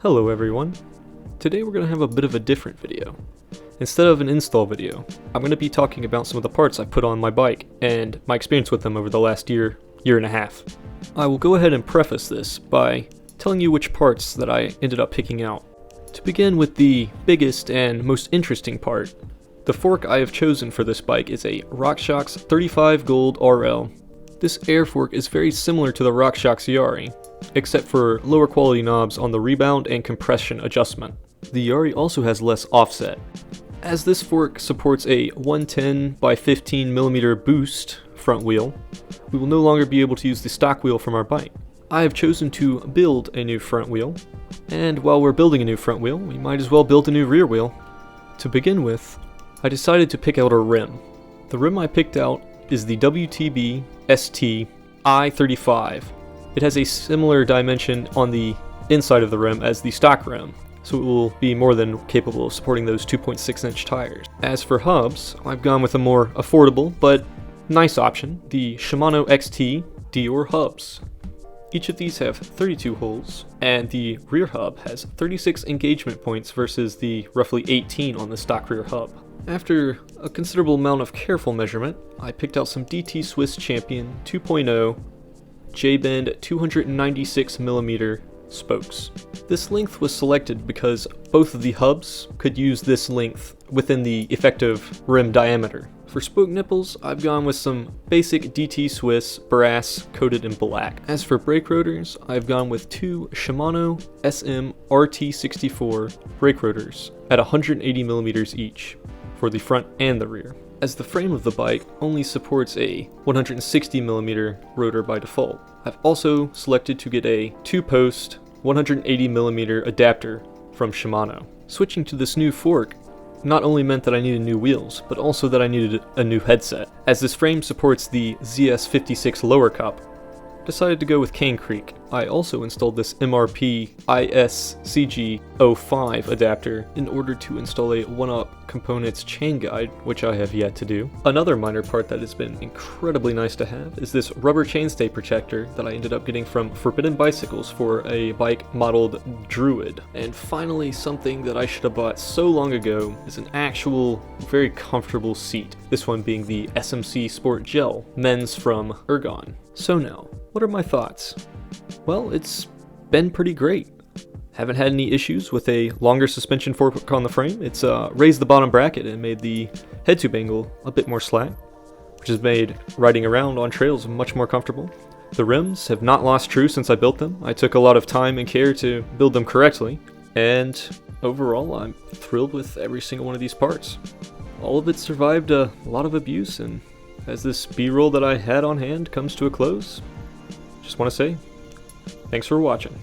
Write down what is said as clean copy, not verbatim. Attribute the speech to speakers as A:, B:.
A: Hello everyone. Today we're going to have a bit of a different video. Instead of an install video, I'm going to be talking about some of the parts I put on my bike and my experience with them over the last year and a half. I will go ahead and preface this by telling you which parts that I ended up picking out. To begin with the biggest and most interesting part, the fork I have chosen for this bike is a Rockshox 35 Gold RL. This air fork is very similar to the Rockshox Yari, except for lower quality knobs on the rebound and compression adjustment. The Yari also has less offset. As this fork supports a 110 by 15mm boost front wheel, we will no longer be able to use the stock wheel from our bike. I have chosen to build a new front wheel, and while we're building a new front wheel, we might as well build a new rear wheel. To begin with, I decided to pick out a rim. The rim I picked out is the WTB ST I-35. It has a similar dimension on the inside of the rim as the stock rim, so it will be more than capable of supporting those 2.6-inch tires. As for hubs, I've gone with a more affordable but nice option, the Shimano XT Dior hubs. Each of these have 32 holes, and the rear hub has 36 engagement points versus the roughly 18 on the stock rear hub. After a considerable amount of careful measurement, I picked out some DT Swiss Champion 2.0 J-bend 296mm spokes. This length was selected because both of the hubs could use this length within the effective rim diameter. For spoke nipples, I've gone with some basic DT Swiss brass coated in black. As for brake rotors, I've gone with two Shimano SM-RT64 brake rotors at 180mm each for the front and the rear. As the frame of the bike only supports a 160mm rotor by default, I've also selected to get a two-post 180mm adapter from Shimano. Switching to this new fork not only meant that I needed new wheels, but also that I needed a new headset. As this frame supports the ZS56 lower cup, I decided to go with Cane Creek. I also installed this MRP ISCG 05 adapter in order to install a OneUp Components chain guide, which I have yet to do. Another minor part that has been incredibly nice to have is this rubber chainstay protector that I ended up getting from Forbidden Bicycles for a bike modeled Druid. And finally, something that I should have bought so long ago is an actual, very comfortable seat. This one being the SMC Sport Gel, men's from Ergon. So now, what are my thoughts? Well, it's been pretty great. Haven't had any issues with a longer suspension fork on the frame. It's raised the bottom bracket and made the head tube angle a bit more slack, which has made riding around on trails much more comfortable. The rims have not lost true since I built them. I took a lot of time and care to build them correctly, and overall I'm thrilled with every single one of these parts. All of it survived a lot of abuse, and as this B-roll that I had on hand comes to a close, just want to say, thanks for watching.